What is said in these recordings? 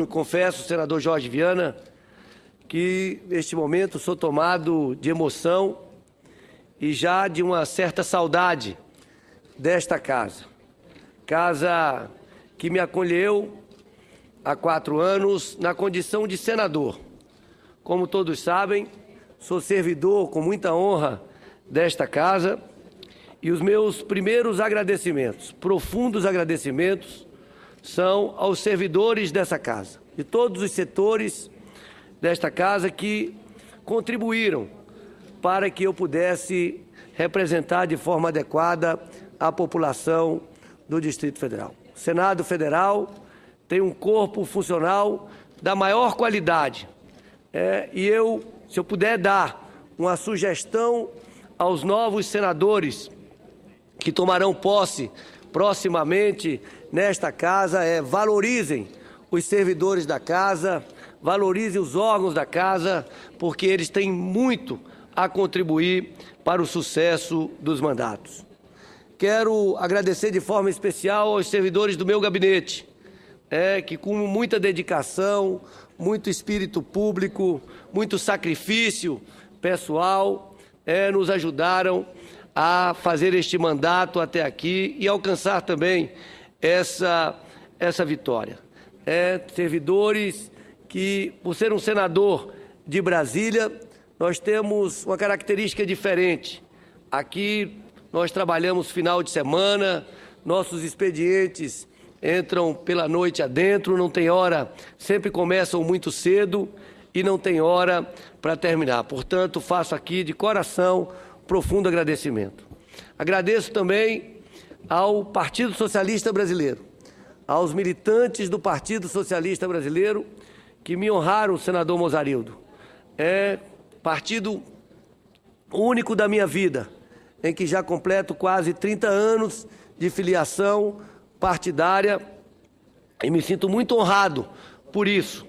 confesso, senador Jorge Viana, que neste momento sou tomado de emoção e já de uma certa saudade desta casa. Casa que me acolheu há 4 anos na condição de senador. Como todos sabem, sou servidor com muita honra desta casa e os meus primeiros agradecimentos, profundos agradecimentos, são aos servidores dessa casa, de todos os setores desta casa que contribuíram para que eu pudesse representar de forma adequada a população do Distrito Federal. O Senado Federal tem um corpo funcional da maior qualidade. Se eu puder dar uma sugestão aos novos senadores que tomarão posse proximamente nesta casa, valorizem os servidores da casa, valorizem os órgãos da casa, porque eles têm muito a contribuir para o sucesso dos mandatos. Quero agradecer de forma especial aos servidores do meu gabinete, que com muita dedicação, muito espírito público, muito sacrifício pessoal, nos ajudaram a fazer este mandato até aqui e alcançar também essa vitória. Servidores que, por ser um senador de Brasília, nós temos uma característica diferente. Aqui nós trabalhamos final de semana, nossos expedientes entram pela noite adentro, não tem hora, sempre começam muito cedo e não tem hora para terminar. Portanto, faço aqui de coração profundo agradecimento. Agradeço também ao Partido Socialista Brasileiro, aos militantes do Partido Socialista Brasileiro que me honraram, senador Mozarildo. Partido único da minha vida, em que já completo quase 30 anos de filiação partidária e me sinto muito honrado por isso.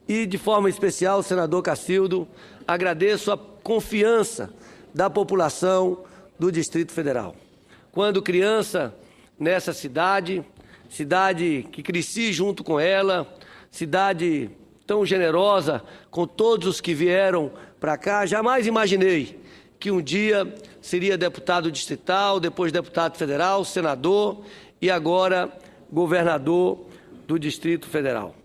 E, de forma especial, senador Cacildo, agradeço a confiança da população do Distrito Federal. Quando criança, nessa cidade que cresci junto com ela, cidade tão generosa com todos os que vieram para cá, jamais imaginei que um dia seria deputado distrital, depois deputado federal, senador e agora governador do Distrito Federal.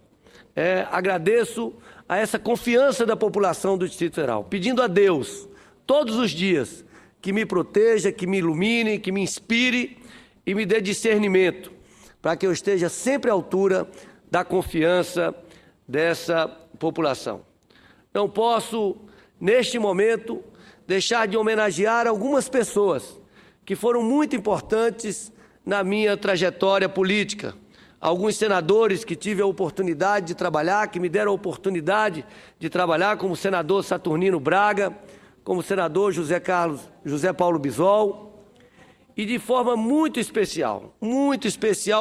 Agradeço a essa confiança da população do Distrito Federal, pedindo a Deus, todos os dias, que me proteja, que me ilumine, que me inspire e me dê discernimento, para que eu esteja sempre à altura da confiança dessa população. Não posso, neste momento, deixar de homenagear algumas pessoas que foram muito importantes na minha trajetória política. Alguns senadores que tive a oportunidade de trabalhar, que me deram a oportunidade de trabalhar, como o senador Saturnino Braga, como o senador José Paulo Bisol, e de forma muito especial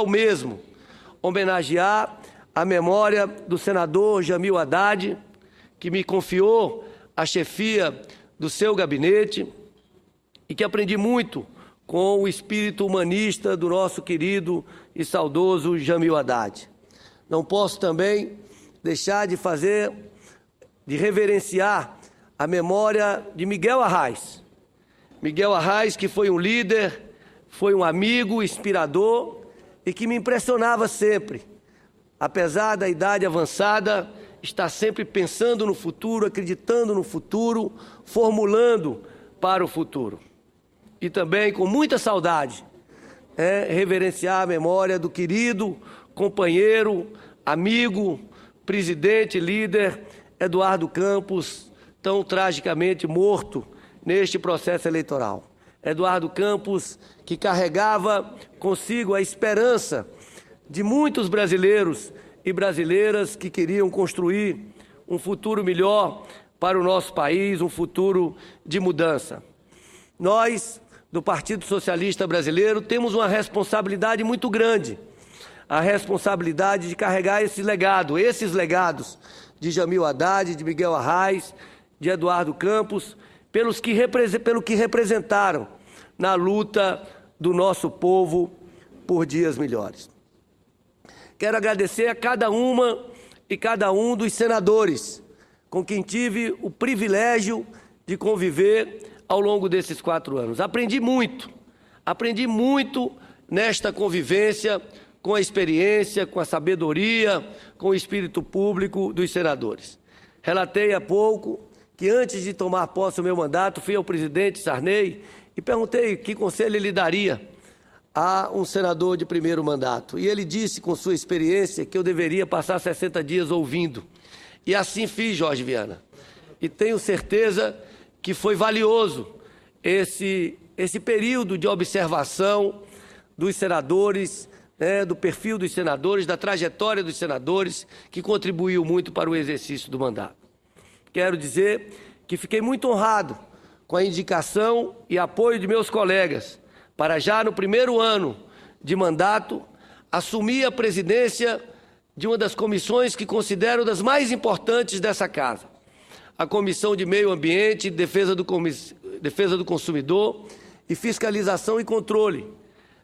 mesmo, homenagear a memória do senador Jamil Haddad, que me confiou a chefia do seu gabinete e que aprendi muito com o espírito humanista do nosso querido e saudoso Jamil Haddad. Não posso também deixar de reverenciar a memória de Miguel Arraes. Miguel Arraes, que foi um líder, foi um amigo inspirador e que me impressionava sempre. Apesar da idade avançada, está sempre pensando no futuro, acreditando no futuro, formulando para o futuro. E também, com muita saudade, reverenciar a memória do querido companheiro, amigo, presidente, líder, Eduardo Campos, tão tragicamente morto neste processo eleitoral. Eduardo Campos, que carregava consigo a esperança de muitos brasileiros e brasileiras que queriam construir um futuro melhor para o nosso país, um futuro de mudança. Nós, do Partido Socialista Brasileiro, temos uma responsabilidade muito grande, a responsabilidade de carregar esses legados de Jamil Haddad, de Miguel Arraes, de Eduardo Campos, pelo que representaram na luta do nosso povo por dias melhores. Quero agradecer a cada uma e cada um dos senadores com quem tive o privilégio de conviver ao longo desses 4 anos. Aprendi muito nesta convivência, com a experiência, com a sabedoria, com o espírito público dos senadores. Relatei há pouco que antes de tomar posse do meu mandato, fui ao presidente Sarney e perguntei que conselho ele daria a um senador de primeiro mandato. E ele disse, com sua experiência, que eu deveria passar 60 dias ouvindo. E assim fiz, Jorge Viana. E tenho certeza que foi valioso esse período de observação dos senadores, do perfil dos senadores, da trajetória dos senadores, que contribuiu muito para o exercício do mandato. Quero dizer que fiquei muito honrado com a indicação e apoio de meus colegas para já no primeiro ano de mandato assumir a presidência de uma das comissões que considero das mais importantes dessa casa, a Comissão de Meio Ambiente, Defesa do Consumidor e Fiscalização e Controle,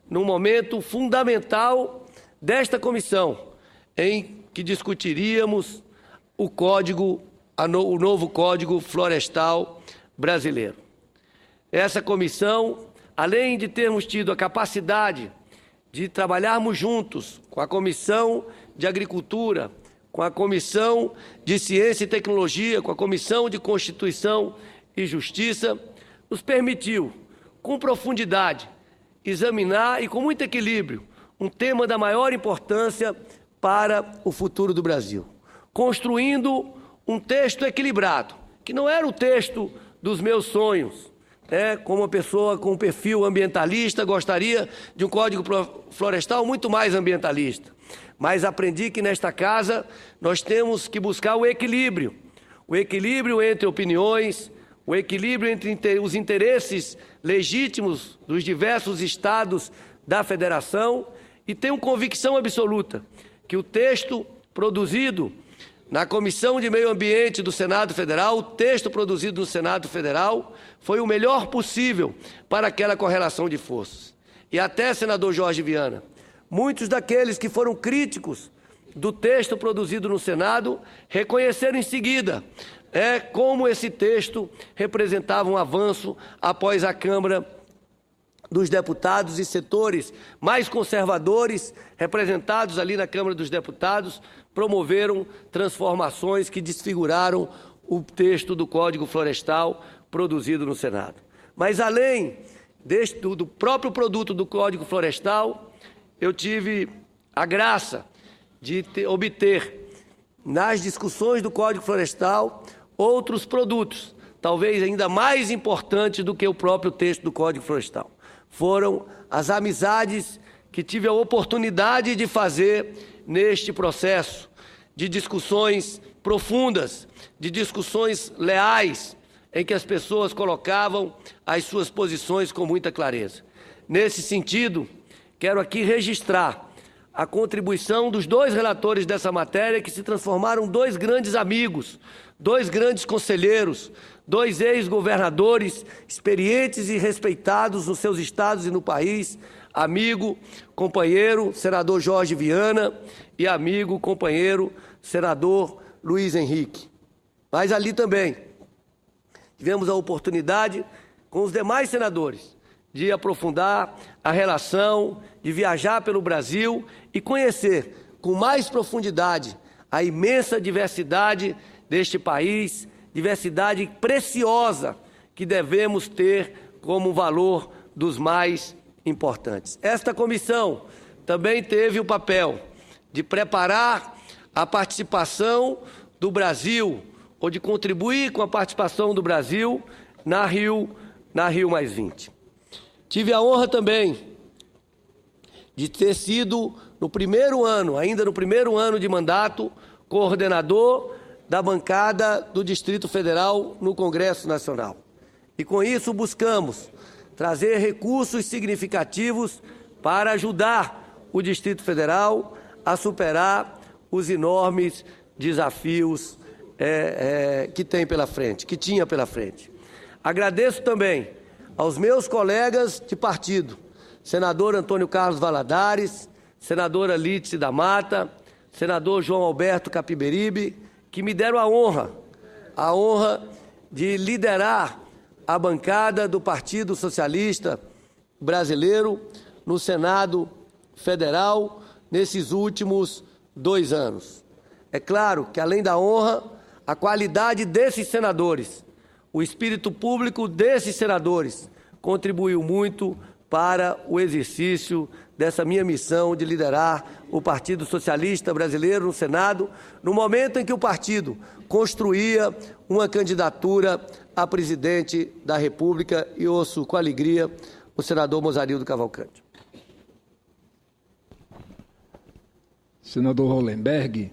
num momento fundamental desta comissão, em que discutiríamos o novo Código Florestal brasileiro. Essa comissão, além de termos tido a capacidade de trabalharmos juntos com a Comissão de Agricultura, com a Comissão de Ciência e Tecnologia, com a Comissão de Constituição e Justiça, nos permitiu, com profundidade, examinar e com muito equilíbrio um tema da maior importância para o futuro do Brasil, construindo um texto equilibrado, que não era o texto dos meus sonhos. Como uma pessoa com um perfil ambientalista, gostaria de um Código Florestal muito mais ambientalista. Mas aprendi que nesta casa nós temos que buscar o equilíbrio entre opiniões, o equilíbrio entre os interesses legítimos dos diversos estados da federação, e tenho convicção absoluta que o texto produzido na Comissão de Meio Ambiente do Senado Federal, o texto produzido no Senado Federal, foi o melhor possível para aquela correlação de forças. E até, senador Jorge Viana, muitos daqueles que foram críticos do texto produzido no Senado reconheceram em seguida como esse texto representava um avanço após a Câmara dos Deputados e setores mais conservadores, representados ali na Câmara dos Deputados, promoveram transformações que desfiguraram o texto do Código Florestal produzido no Senado. Mas, além do próprio produto do Código Florestal, eu tive a graça de obter, nas discussões do Código Florestal, outros produtos, talvez ainda mais importantes do que o próprio texto do Código Florestal. Foram as amizades que tive a oportunidade de fazer neste processo, de discussões profundas, de discussões leais, em que as pessoas colocavam as suas posições com muita clareza. Nesse sentido, quero aqui registrar a contribuição dos 2 relatores dessa matéria, que se transformaram em 2 grandes amigos, 2 grandes conselheiros, 2 ex-governadores experientes e respeitados nos seus estados e no país, amigo, companheiro, senador Jorge Viana, e amigo, companheiro, senador Luiz Henrique. Mas ali também tivemos a oportunidade, com os demais senadores, de aprofundar a relação, de viajar pelo Brasil e conhecer com mais profundidade a imensa diversidade deste país, diversidade preciosa que devemos ter como valor dos mais importantes. Esta comissão também teve o papel de preparar a participação do Brasil, ou de contribuir com a participação do Brasil na Rio+20. Tive a honra também de ter sido, ainda no primeiro ano de mandato, coordenador da bancada do Distrito Federal no Congresso Nacional. E com isso buscamos trazer recursos significativos para ajudar o Distrito Federal a superar os enormes desafios que tinha pela frente. Agradeço também aos meus colegas de partido, senador Antônio Carlos Valadares, senadora Lídice da Mata, senador João Alberto Capiberibe, que me deram a honra de liderar a bancada do Partido Socialista Brasileiro no Senado Federal nesses últimos 2 anos. É claro que, além da honra, a qualidade desses senadores, o espírito público desses senadores contribuiu muito para o exercício dessa minha missão de liderar o Partido Socialista Brasileiro no Senado, no momento em que o partido construía uma candidatura a presidente da República, e ouço com alegria o senador Mozarildo Cavalcante. Senador Hollenberg,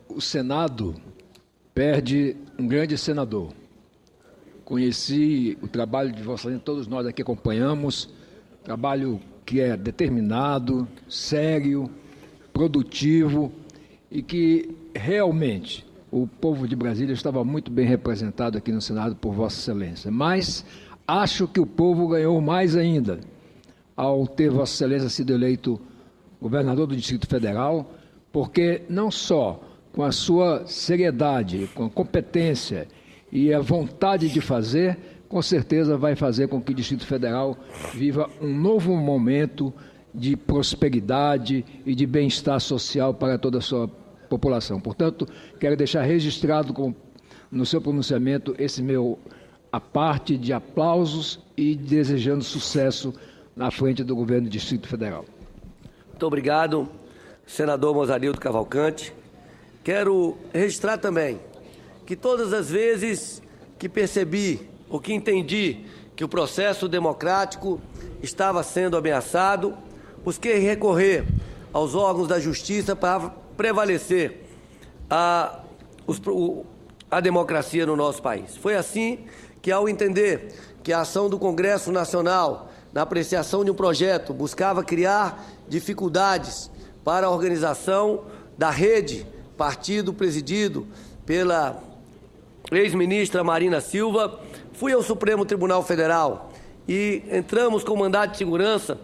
o Senado perde um grande senador. Conheci o trabalho de Vossa Excelência, todos nós aqui acompanhamos, trabalho que é determinado, sério, produtivo e que realmente o povo de Brasília estava muito bem representado aqui no Senado por Vossa Excelência. Mas acho que o povo ganhou mais ainda ao ter Vossa Excelência sido eleito governador do Distrito Federal, porque não só com a sua seriedade, com a competência e a vontade de fazer, com certeza vai fazer com que o Distrito Federal viva um novo momento de prosperidade e de bem-estar social para toda a sua população. Portanto, quero deixar registrado no seu pronunciamento esse meu à parte de aplausos e desejando sucesso na frente do governo do Distrito Federal. Muito obrigado, senador Mozarildo Cavalcante. Quero registrar também que todas as vezes que percebi ou que entendi que o processo democrático estava sendo ameaçado, busquei recorrer aos órgãos da Justiça para prevalecer a democracia no nosso país. Foi assim que, ao entender que a ação do Congresso Nacional na apreciação de um projeto buscava criar dificuldades para a organização da rede, partido presidido pela ex-ministra Marina Silva, fui ao Supremo Tribunal Federal e entramos com mandato de segurança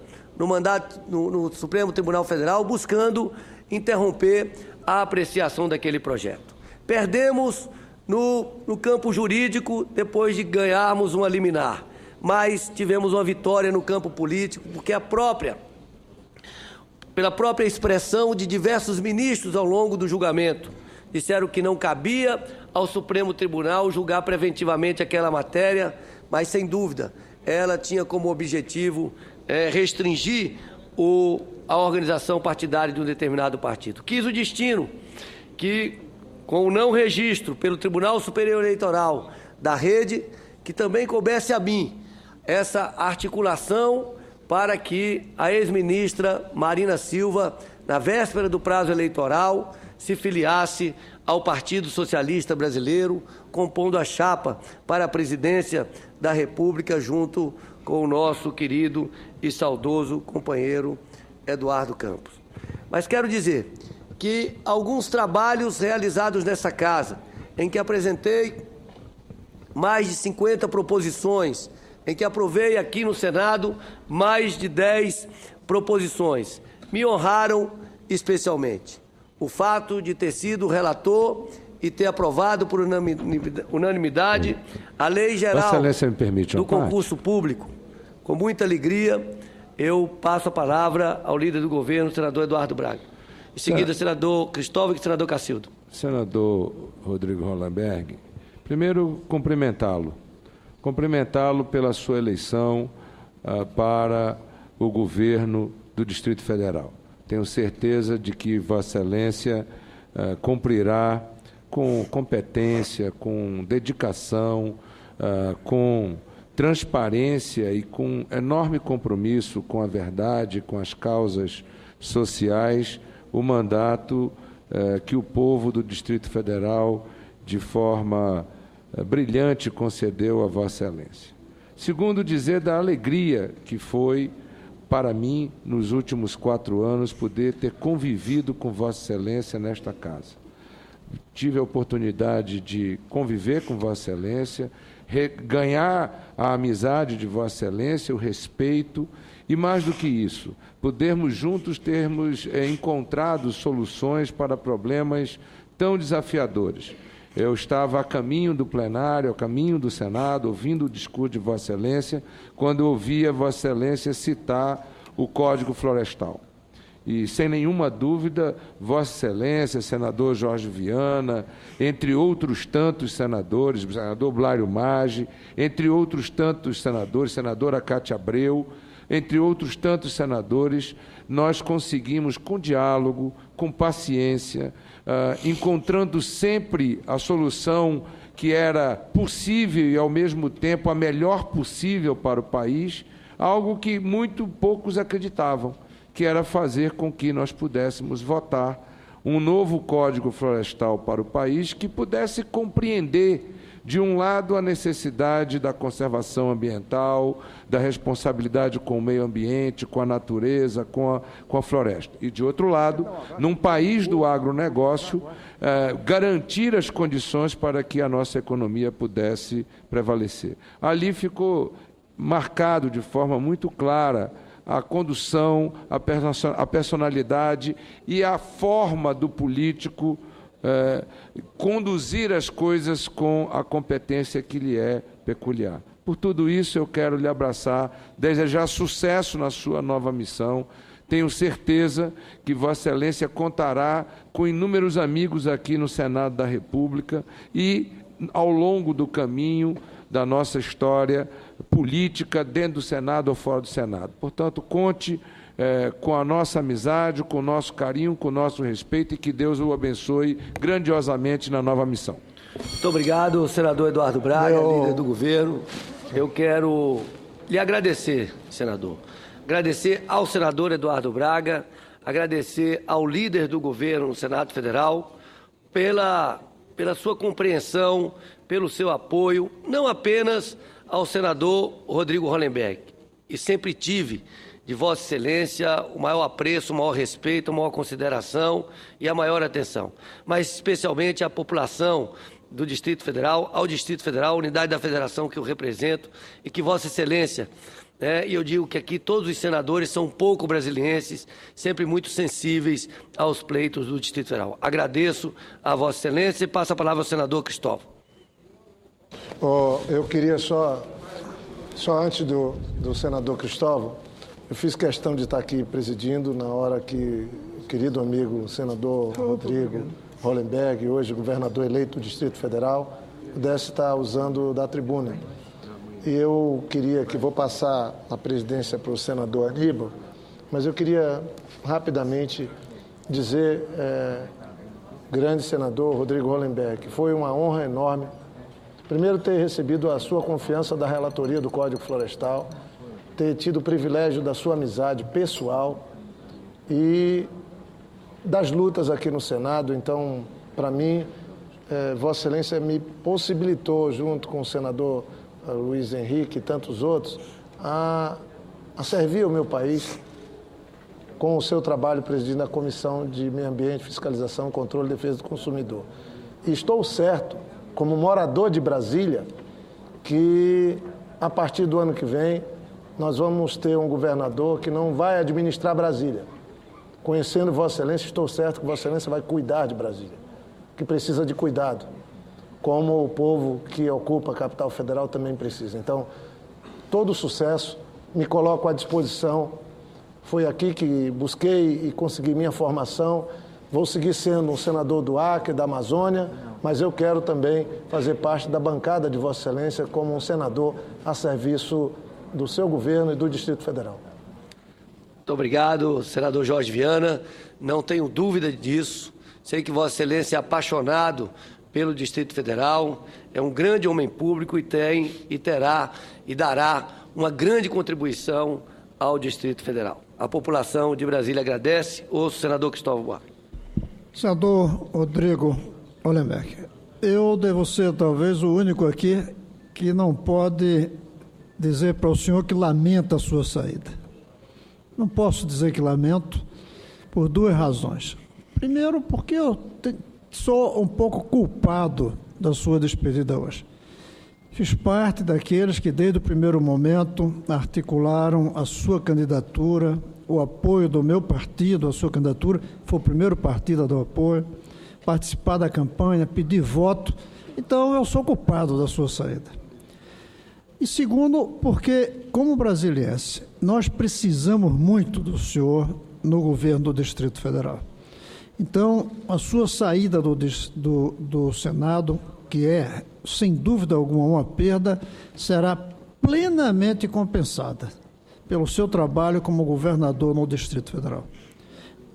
no Supremo Tribunal Federal, buscando interromper a apreciação daquele projeto. Perdemos no campo jurídico depois de ganharmos uma liminar, mas tivemos uma vitória no campo político, porque pela própria expressão de diversos ministros ao longo do julgamento, disseram que não cabia ao Supremo Tribunal julgar preventivamente aquela matéria, mas, sem dúvida, ela tinha como objetivo restringir a organização partidária de um determinado partido. Quis o destino que, com o não registro pelo Tribunal Superior Eleitoral da rede, que também coubesse a mim essa articulação para que a ex-ministra Marina Silva, na véspera do prazo eleitoral, se filiasse ao Partido Socialista Brasileiro, compondo a chapa para a presidência da República junto com o nosso querido e saudoso companheiro Eduardo Campos. Mas quero dizer que alguns trabalhos realizados nessa casa, em que apresentei mais de 50 proposições, em que aprovei aqui no Senado mais de 10 proposições, me honraram especialmente. O fato de ter sido relator e ter aprovado por unanimidade a Lei Geral do Concurso Público. Com muita alegria, eu passo a palavra ao líder do governo, senador Eduardo Braga. Em seguida, senador Cristóvão e senador Cacildo. Senador Rodrigo Hollenberg, primeiro cumprimentá-lo pela sua eleição para o governo do Distrito Federal. Tenho certeza de que Vossa Excelência cumprirá com competência, com dedicação, com transparência e com enorme compromisso com a verdade, com as causas sociais, o mandato que o povo do Distrito Federal, de forma brilhante, concedeu a Vossa Excelência. Segundo, dizer da alegria que foi para mim, nos últimos 4 anos, poder ter convivido com Vossa Excelência nesta casa. Tive a oportunidade de conviver com Vossa Excelência, ganhar a amizade de Vossa Excelência, o respeito e, mais do que isso, podermos juntos termos encontrado soluções para problemas tão desafiadores. Eu estava a caminho do plenário, a caminho do Senado, ouvindo o discurso de Vossa Excelência, quando ouvia Vossa Excelência citar o Código Florestal. E, sem nenhuma dúvida, Vossa Excelência, senador Jorge Viana, entre outros tantos senadores, o senador Blário Maggi, entre outros tantos senadores, senadora Cátia Abreu, entre outros tantos senadores, nós conseguimos, com diálogo, com paciência, encontrando sempre a solução que era possível e, ao mesmo tempo, a melhor possível para o país, algo que muito poucos acreditavam, que era fazer com que nós pudéssemos votar um novo Código Florestal para o país que pudesse compreender, de um lado, a necessidade da conservação ambiental, da responsabilidade com o meio ambiente, com a natureza, com a floresta. E, de outro lado, num país do agronegócio, garantir as condições para que a nossa economia pudesse prevalecer. Ali ficou marcado de forma muito clara a condução, a personalidade e a forma do político conduzir as coisas com a competência que lhe é peculiar. Por tudo isso, eu quero lhe abraçar, desejar sucesso na sua nova missão. Tenho certeza que Vossa Excelência contará com inúmeros amigos aqui no Senado da República e, ao longo do caminho da nossa história política, dentro do Senado ou fora do Senado. Portanto, conte com a nossa amizade, com o nosso carinho, com o nosso respeito e que Deus o abençoe grandiosamente na nova missão. Muito obrigado, senador Eduardo Braga, líder do governo. Eu quero lhe agradecer, senador. Agradecer ao senador Eduardo Braga, agradecer ao líder do governo no Senado Federal pela sua compreensão, pelo seu apoio, não apenas ao senador Rodrigo Hollenberg, e sempre tive de Vossa Excelência o maior apreço, o maior respeito, a maior consideração e a maior atenção, mas especialmente à população do Distrito Federal, ao Distrito Federal, unidade da federação que eu represento, e que Vossa Excelência, e eu digo que aqui todos os senadores são pouco brasilienses, sempre muito sensíveis aos pleitos do Distrito Federal. Agradeço a Vossa Excelência e passo a palavra ao senador Cristóvão. Eu queria só antes do senador Cristóvão, eu fiz questão de estar aqui presidindo na hora que o querido amigo senador Rodrigo Hollenberg, hoje governador eleito do Distrito Federal, pudesse estar usando da tribuna. E eu queria que vou passar a presidência para o senador Aníbal, mas eu queria rapidamente dizer, grande senador Rodrigo Hollenberg, que foi uma honra enorme, primeiro ter recebido a sua confiança da relatoria do Código Florestal, ter tido o privilégio da sua amizade pessoal e das lutas aqui no Senado. Então, para mim, Vossa Excelência me possibilitou, junto com o senador Luiz Henrique e tantos outros, a servir o meu país com o seu trabalho presidindo a Comissão de Meio Ambiente, Fiscalização, Controle e Defesa do Consumidor. E estou certo, como morador de Brasília, que a partir do ano que vem nós vamos ter um governador que não vai administrar Brasília. Conhecendo Vossa Excelência, estou certo que Vossa Excelência vai cuidar de Brasília, que precisa de cuidado, como o povo que ocupa a capital federal também precisa. Então, todo sucesso, me coloco à disposição. Foi aqui que busquei e consegui minha formação. Vou seguir sendo um senador do Acre, da Amazônia, mas eu quero também fazer parte da bancada de Vossa Excelência como um senador a serviço do seu governo e do Distrito Federal. Muito obrigado, senador Jorge Viana. Não tenho dúvida disso. Sei que Vossa Excelência é apaixonado pelo Distrito Federal, é um grande homem público e tem, e terá, e dará uma grande contribuição ao Distrito Federal. A população de Brasília agradece. Ouço o senador Cristóvão Buarque. Senador Rodrigo Hollenberg, eu devo ser talvez o único aqui que não pode dizer para o senhor que lamenta a sua saída. Não posso dizer que lamento por duas razões. Primeiro, porque eu sou um pouco culpado da sua despedida hoje. Fiz parte daqueles que, desde o primeiro momento, articularam a sua candidatura, o apoio do meu partido à sua candidatura, foi o primeiro partido a dar apoio, participar da campanha, pedir voto. Então, eu sou culpado da sua saída. E segundo, porque, como brasiliense, nós precisamos muito do senhor no governo do Distrito Federal. Então, a sua saída do Senado, que é, sem dúvida alguma, uma perda, será plenamente compensada pelo seu trabalho como governador no Distrito Federal.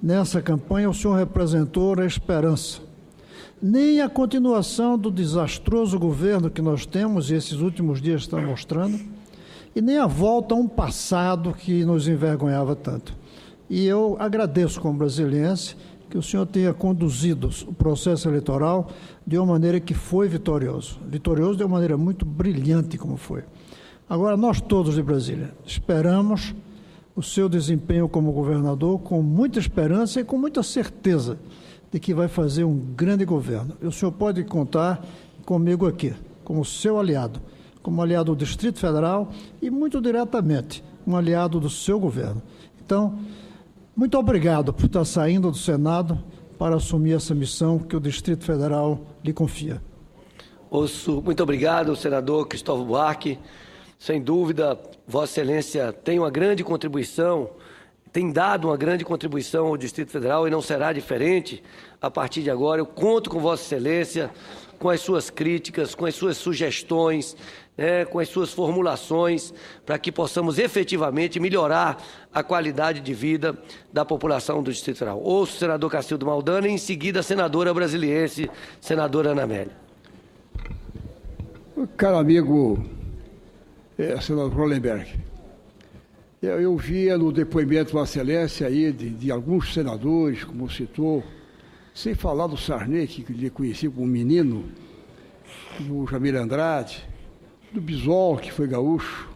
Nessa campanha, o senhor representou a esperança. Nem a continuação do desastroso governo que nós temos, e esses últimos dias estão mostrando, e nem a volta a um passado que nos envergonhava tanto. E eu agradeço, como brasiliense, que o senhor tenha conduzido o processo eleitoral de uma maneira que foi vitorioso. Vitorioso de uma maneira muito brilhante, como foi. Agora, nós todos de Brasília esperamos o seu desempenho como governador com muita esperança e com muita certeza de que vai fazer um grande governo. E o senhor pode contar comigo aqui, como seu aliado, como aliado do Distrito Federal e, muito diretamente, um aliado do seu governo. Então, muito obrigado por estar saindo do Senado para assumir essa missão que o Distrito Federal lhe confia. Muito obrigado, senador Cristóvão Buarque. Sem dúvida, Vossa Excelência tem uma grande contribuição, tem dado uma grande contribuição ao Distrito Federal e não será diferente a partir de agora. Eu conto com Vossa Excelência, com as suas críticas, com as suas sugestões, com as suas formulações, para que possamos efetivamente melhorar a qualidade de vida da população do Distrito Federal. Ouço o senador Cacildo Maldana e, em seguida, a senadora brasiliense, senadora Ana Amélia. Caro amigo, senador Hollenberg, eu via no depoimento de Vossa Excelência aí de alguns senadores, como citou, sem falar do Sarney, que lhe conheci como menino, do Jamir Andrade, do Bisol, que foi gaúcho.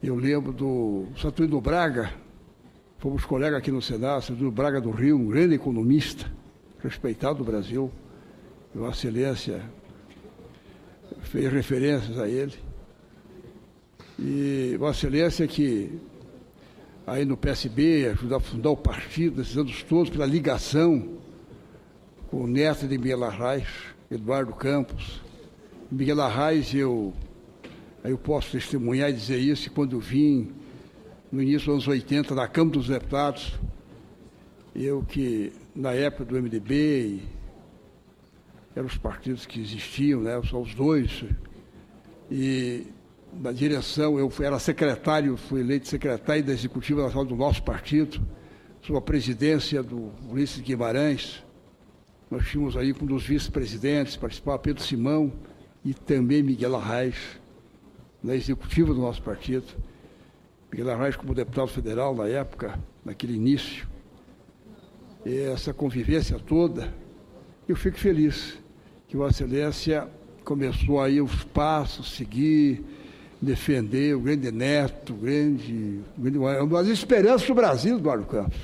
Eu lembro do Saturnino Braga, fomos colegas aqui no Senado, Saturnino Braga do Rio, um grande economista, respeitado do Brasil. Vossa Excelência fez referências a ele. E Vossa Excelência que aí no PSB ajudou a fundar o partido nesses anos todos pela ligação com o neto de Miguel Arraes, Eduardo Campos. Miguel Arraes, eu posso testemunhar e dizer isso, quando vim no início dos anos 80 na Câmara dos Deputados, eu que na época do MDB, eram os partidos que existiam, né, só os dois, e na direção, eu era secretário, fui eleito secretário da Executiva Nacional do nosso partido, sob a presidência do Ulisses Guimarães. Nós tínhamos aí um dos vice-presidentes, participava Pedro Simão e também Miguel Arraes, na Executiva do nosso partido. Miguel Arraes como deputado federal na época, naquele início. E essa convivência toda, eu fico feliz que Vossa Excelência começou aí os passos, seguir, defender o grande neto, uma das esperanças do Brasil, Eduardo Campos.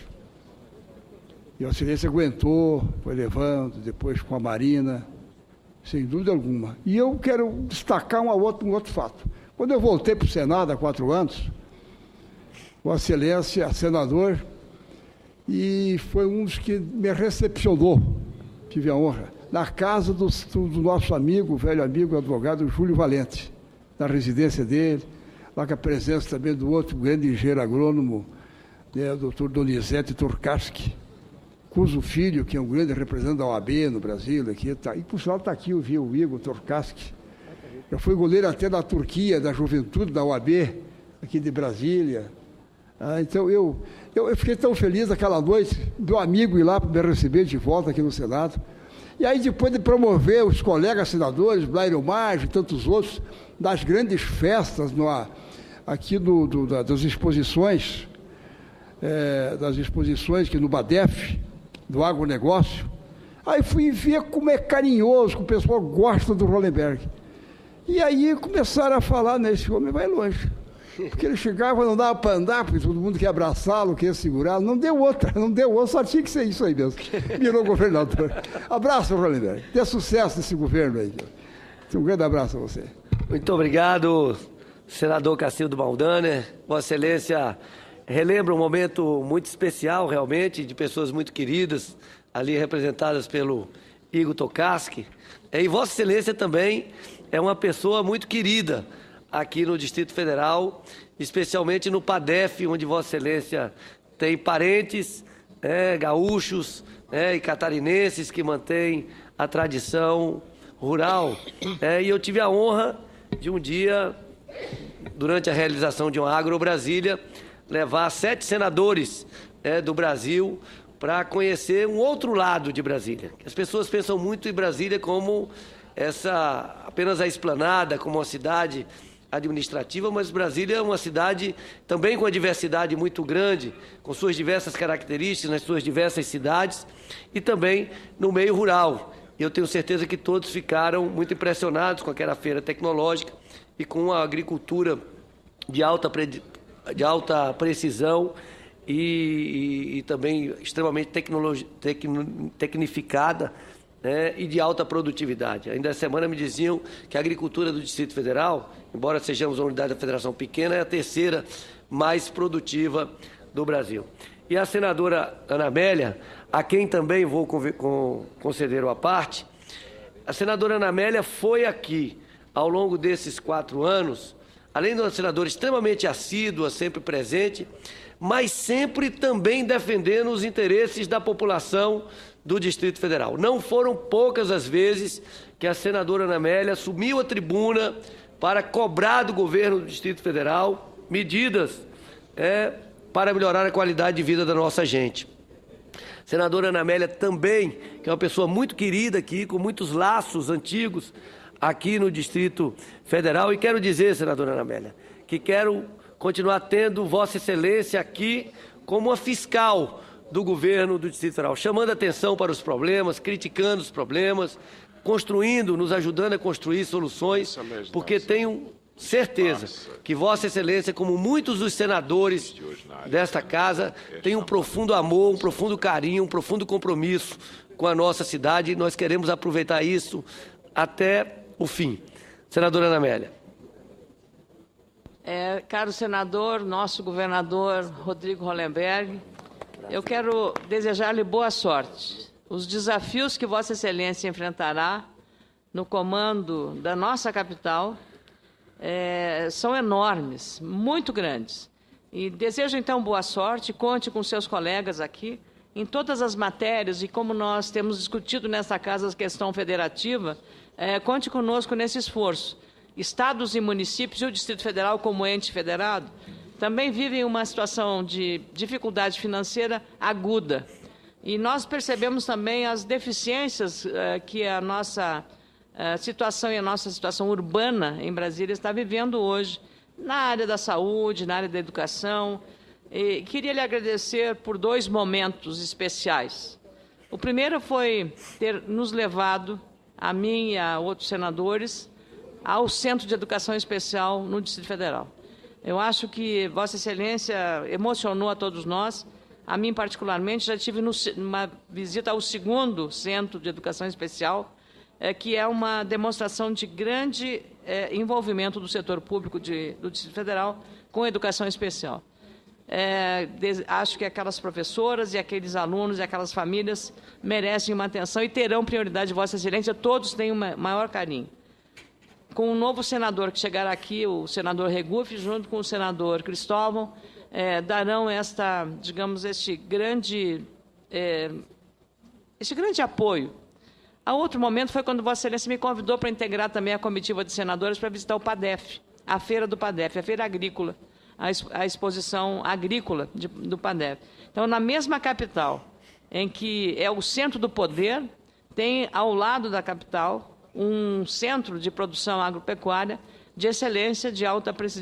E a Excelência aguentou, foi levando, depois com a Marina, sem dúvida alguma. E eu quero destacar um outro fato. Quando eu voltei para o Senado há 4 anos, Vossa Excelência, senador, e foi um dos que me recepcionou, tive a honra, na casa do nosso amigo, velho amigo, advogado Júlio Valente, na residência dele, lá com a presença também do outro grande engenheiro agrônomo, o doutor Donizete Turkaski, cujo filho, que é um grande representante da OAB no Brasil, aqui, tá, e por sinal está aqui, eu vi o Igor Turkaski, já foi goleiro até da Turquia, da juventude da OAB, aqui de Brasília. Então eu fiquei tão feliz aquela noite, do amigo ir lá para me receber de volta aqui no Senado. E aí, depois de promover os colegas senadores, Blairo Maggi e tantos outros, das grandes festas aqui das exposições que no BADEF, do agronegócio, aí fui ver como é carinhoso, que o pessoal gosta do Hollenberg. E aí começaram a falar, né, esse homem vai longe. Porque ele chegava, não dava para andar, porque todo mundo queria abraçá-lo, queria segurá-lo. Não deu outra, só tinha que ser isso aí mesmo. Virou governador. Abraço, Hollenberg. Dê sucesso nesse governo aí. Um grande abraço a você. Muito obrigado, senador Cacildo Maldaner. Vossa Excelência relembra um momento muito especial, realmente, de pessoas muito queridas, ali representadas pelo Igor Tokarski. E Vossa Excelência também é uma pessoa muito querida aqui no Distrito Federal, especialmente no PADEF, onde Vossa Excelência tem parentes gaúchos e catarinenses que mantêm a tradição rural. E eu tive a honra de um dia, durante a realização de uma Agro-Brasília, levar 7 senadores do Brasil para conhecer um outro lado de Brasília. As pessoas pensam muito em Brasília como apenas a esplanada, como uma cidade administrativa, mas Brasília é uma cidade também com uma diversidade muito grande, com suas diversas características nas suas diversas cidades e também no meio rural. Eu tenho certeza que todos ficaram muito impressionados com aquela feira tecnológica e com a agricultura de alta precisão e também extremamente tecnificada, e de alta produtividade. Ainda essa semana me diziam que a agricultura do Distrito Federal, embora sejamos uma unidade da Federação pequena, é a terceira mais produtiva do Brasil. E a senadora Ana Amélia, a quem também vou conceder uma parte, a senadora Ana Amélia foi aqui, ao longo desses 4 anos, além de uma senadora extremamente assídua, sempre presente, mas sempre também defendendo os interesses da população do Distrito Federal. Não foram poucas as vezes que a senadora Ana Amélia assumiu a tribuna para cobrar do governo do Distrito Federal medidas para melhorar a qualidade de vida da nossa gente. Senadora Ana Amélia também, que é uma pessoa muito querida aqui, com muitos laços antigos aqui no Distrito Federal. E quero dizer, senadora Ana Amélia, que quero continuar tendo Vossa Excelência aqui como uma fiscal do governo do Distrito Federal, chamando atenção para os problemas, criticando os problemas, construindo, nos ajudando a construir soluções, porque tenho certeza que Vossa Excelência, como muitos dos senadores desta casa, tem um profundo amor, um profundo carinho, um profundo compromisso com a nossa cidade e nós queremos aproveitar isso até o fim. Senadora Ana Amélia. Caro senador, nosso governador Rodrigo Hollenberg, eu quero desejar-lhe boa sorte. Os desafios que Vossa Excelência enfrentará no comando da nossa capital são enormes, muito grandes. E desejo, então, boa sorte, conte com seus colegas aqui em todas as matérias, e como nós temos discutido nessa casa a questão federativa, conte conosco nesse esforço. Estados e municípios e o Distrito Federal, como ente federado, também vivem uma situação de dificuldade financeira aguda. E nós percebemos também as deficiências que a nossa situação e a nossa situação urbana em Brasília está vivendo hoje, na área da saúde, na área da educação. E queria lhe agradecer por 2 momentos especiais. O primeiro foi ter nos levado, a mim e a outros senadores, ao Centro de Educação Especial no Distrito Federal. Eu acho que Vossa Excelência emocionou a todos nós. A mim, particularmente, já tive uma visita ao 2º Centro de Educação Especial, que é uma demonstração de grande envolvimento do setor público do Distrito Federal com a educação especial. Acho que aquelas professoras e aqueles alunos e aquelas famílias merecem uma atenção e terão prioridade de Vossa Excelência, todos têm um maior carinho. Com o novo senador que chegará aqui, o senador Regufe, junto com o senador Cristóvão, darão este grande apoio. A outro momento foi quando Vossa Excelência me convidou para integrar também a comitiva de senadores para visitar o PADEF, a feira do PADEF, a feira agrícola, a exposição agrícola do PADEF. Então, na mesma capital, em que é o centro do poder, tem ao lado da capital um centro de produção agropecuária de excelência de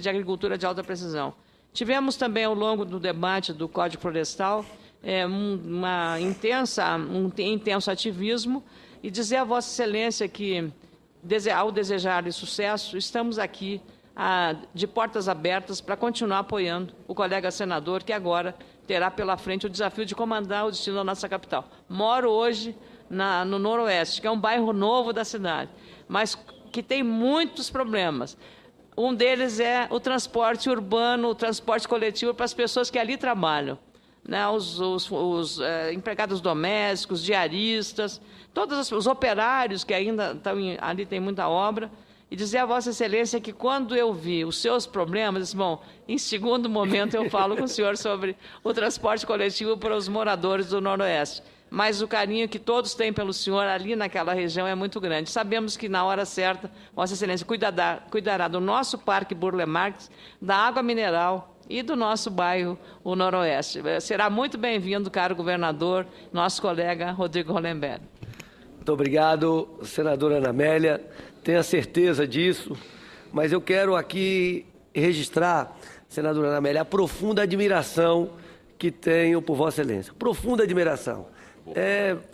agricultura de alta precisão. Tivemos também, ao longo do debate do Código Florestal, um intenso ativismo, e dizer a Vossa Excelência que, ao desejar-lhe sucesso, estamos aqui de portas abertas para continuar apoiando o colega senador, que agora terá pela frente o desafio de comandar o destino da nossa capital. Moro hoje no Noroeste, que é um bairro novo da cidade, mas que tem muitos problemas. Um deles é o transporte urbano, o transporte coletivo para as pessoas que ali trabalham, né? Os empregados domésticos, diaristas, todos os operários que ainda estão ali, tem muita obra. E dizer a Vossa Excelência que quando eu vi os seus problemas, disse, bom, em segundo momento eu falo com o senhor sobre o transporte coletivo para os moradores do Noroeste. Mas o carinho que todos têm pelo senhor ali naquela região é muito grande. Sabemos que na hora certa, Vossa Excelência cuidará do nosso Parque Burle Marx, da água mineral e do nosso bairro, o Noroeste. Será muito bem-vindo, caro governador, nosso colega Rodrigo Hollenberg. Muito obrigado, senadora Ana Amélia. Tenha certeza disso, mas eu quero aqui registrar, senadora Ana Amélia, a profunda admiração que tenho por Vossa Excelência. Profunda admiração.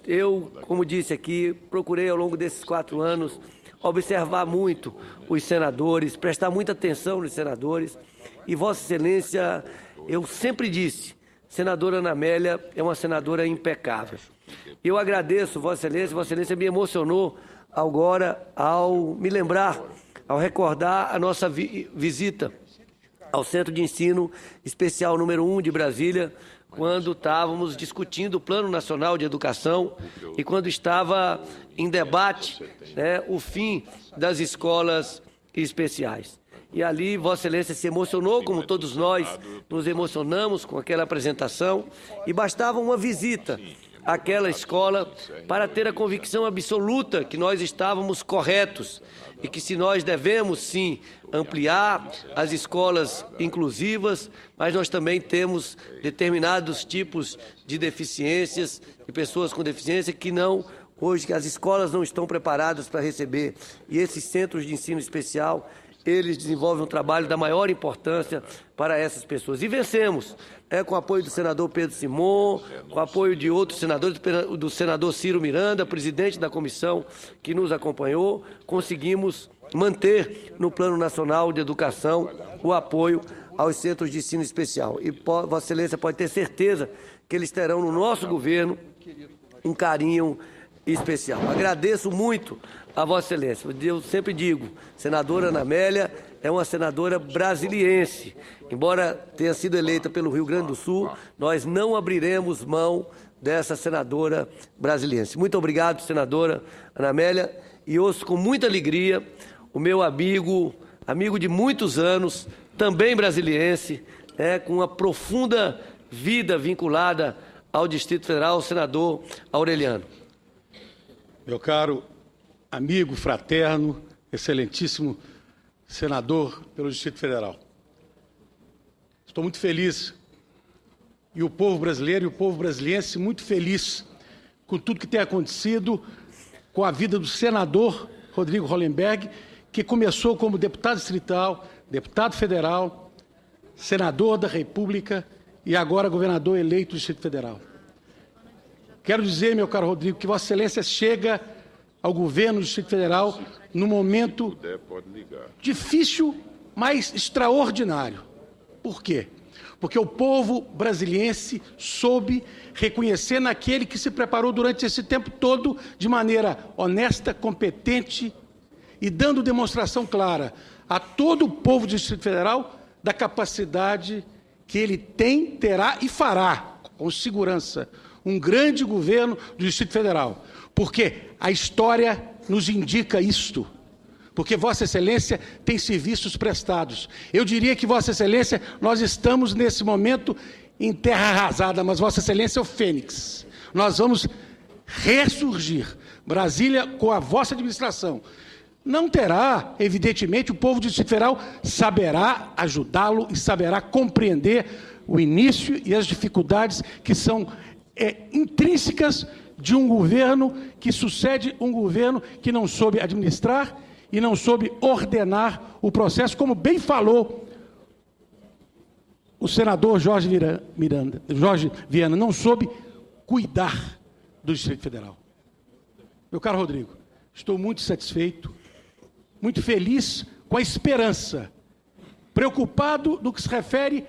Eu, como disse aqui, procurei ao longo desses 4 anos observar muito os senadores, prestar muita atenção nos senadores, e Vossa Excelência, eu sempre disse, senadora Ana Amélia é uma senadora impecável. Eu agradeço Vossa Excelência me emocionou agora ao me lembrar, ao recordar a nossa visita ao Centro de Ensino Especial número 1 de Brasília, quando estávamos discutindo o Plano Nacional de Educação e quando estava em debate, né, o fim das escolas especiais. E ali Vossa Excelência se emocionou, como todos nós nos emocionamos com aquela apresentação, e bastava uma visita àquela escola para ter a convicção absoluta que nós estávamos corretos e que se nós devemos, sim, ampliar as escolas inclusivas, mas nós também temos determinados tipos de deficiências, de pessoas com deficiência que não, hoje, que as escolas não estão preparadas para receber. E esses centros de ensino especial, eles desenvolvem um trabalho da maior importância para essas pessoas. E vencemos, com o apoio do senador Pedro Simon, com o apoio de outros senadores, do senador Ciro Miranda, presidente da comissão que nos acompanhou, conseguimos manter no Plano Nacional de Educação o apoio aos centros de ensino especial. E Vossa Excelência pode ter certeza que eles terão no nosso governo um carinho especial. Agradeço muito a Vossa Excelência. Eu sempre digo, senadora Ana Amélia é uma senadora brasiliense. Embora tenha sido eleita pelo Rio Grande do Sul, nós não abriremos mão dessa senadora brasiliense. Muito obrigado, senadora Ana Amélia, e ouço com muita alegria o meu amigo de muitos anos, também brasiliense, com uma profunda vida vinculada ao Distrito Federal, o senador Aureliano. Meu caro amigo, fraterno, excelentíssimo senador pelo Distrito Federal. Estou muito feliz, e o povo brasileiro e o povo brasiliense muito feliz com tudo que tem acontecido com a vida do senador Rodrigo Hollenberg, que começou como deputado distrital, deputado federal, senador da República e agora governador eleito do Distrito Federal. Quero dizer, meu caro Rodrigo, que Vossa Excelência chega ao governo do Distrito Federal num momento difícil, mas extraordinário. Por quê? Porque o povo brasiliense soube reconhecer naquele que se preparou durante esse tempo todo de maneira honesta, competente e dando demonstração clara a todo o povo do Distrito Federal da capacidade que ele tem, terá e fará, com segurança, um grande governo do Distrito Federal. Porque a história nos indica isto. Porque Vossa Excelência tem serviços prestados. Eu diria que Vossa Excelência, nós estamos nesse momento em terra arrasada, mas Vossa Excelência é o fênix. Nós vamos ressurgir. Brasília, com a vossa administração, não terá, evidentemente, o povo do Distrito Federal saberá ajudá-lo e saberá compreender o início e as dificuldades que são intrínsecas de um governo que sucede um governo que não soube administrar e não soube ordenar o processo, como bem falou o senador Jorge Viana, não soube cuidar do Distrito Federal. Meu caro Rodrigo, estou muito satisfeito, muito feliz com a esperança, preocupado no que se refere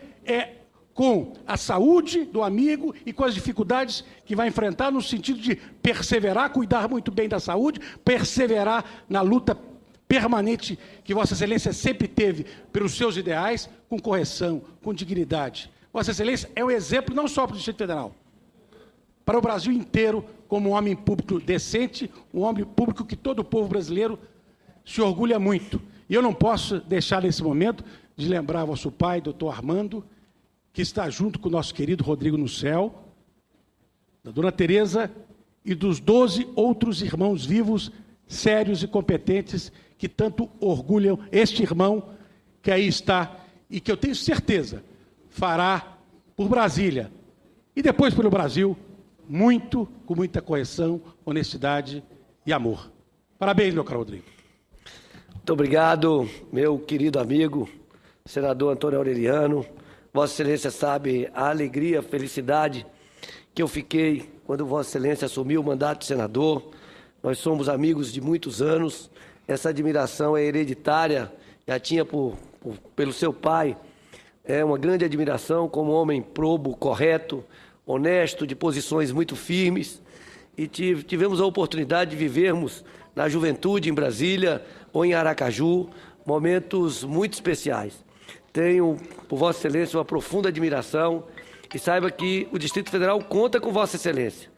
com a saúde do amigo e com as dificuldades que vai enfrentar no sentido de perseverar, cuidar muito bem da saúde, perseverar na luta permanente que Vossa Excelência sempre teve pelos seus ideais, com correção, com dignidade. Vossa Excelência é um exemplo não só para o Distrito Federal, para o Brasil inteiro, como um homem público decente, um homem público que todo o povo brasileiro se orgulha muito. E eu não posso deixar nesse momento de lembrar vosso pai, doutor Armando, que está junto com o nosso querido Rodrigo no céu, da dona Tereza e dos 12 outros irmãos vivos, sérios e competentes, que tanto orgulham este irmão que aí está e que eu tenho certeza fará por Brasília e depois pelo Brasil muito, com muita correção, honestidade e amor. Parabéns, meu caro Rodrigo. Muito obrigado, meu querido amigo, senador Antônio Aureliano. Vossa Excelência sabe a alegria, a felicidade que eu fiquei quando Vossa Excelência assumiu o mandato de senador. Nós somos amigos de muitos anos. Essa admiração é hereditária, já tinha pelo seu pai. É uma grande admiração como homem probo, correto, honesto, de posições muito firmes. E tivemos a oportunidade de vivermos na juventude em Brasília ou em Aracaju momentos muito especiais. Tenho, por Vossa Excelência, uma profunda admiração e saiba que o Distrito Federal conta com Vossa Excelência.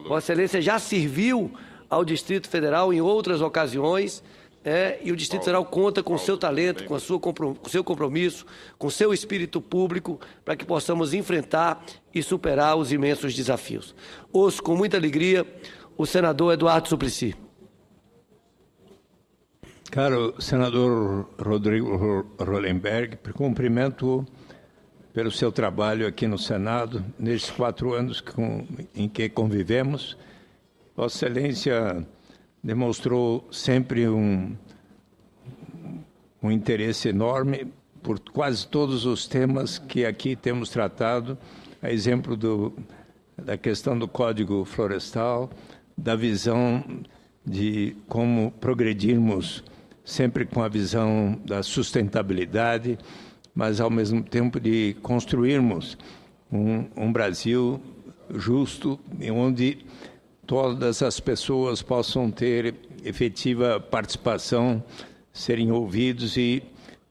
Vossa Excelência já serviu ao Distrito Federal em outras ocasiões, e o Distrito Federal conta com o seu talento, com o seu compromisso, com o seu espírito público, para que possamos enfrentar e superar os imensos desafios. Ouço com muita alegria o senador Eduardo Suplicy. Caro senador Rodrigo Hollenberg, cumprimento pelo seu trabalho aqui no Senado, nestes 4 anos em que convivemos. Vossa Excelência demonstrou sempre um interesse enorme por quase todos os temas que aqui temos tratado, a exemplo da questão do Código Florestal, da visão de como progredirmos sempre com a visão da sustentabilidade, mas ao mesmo tempo de construirmos um Brasil justo, onde todas as pessoas possam ter efetiva participação, serem ouvidos e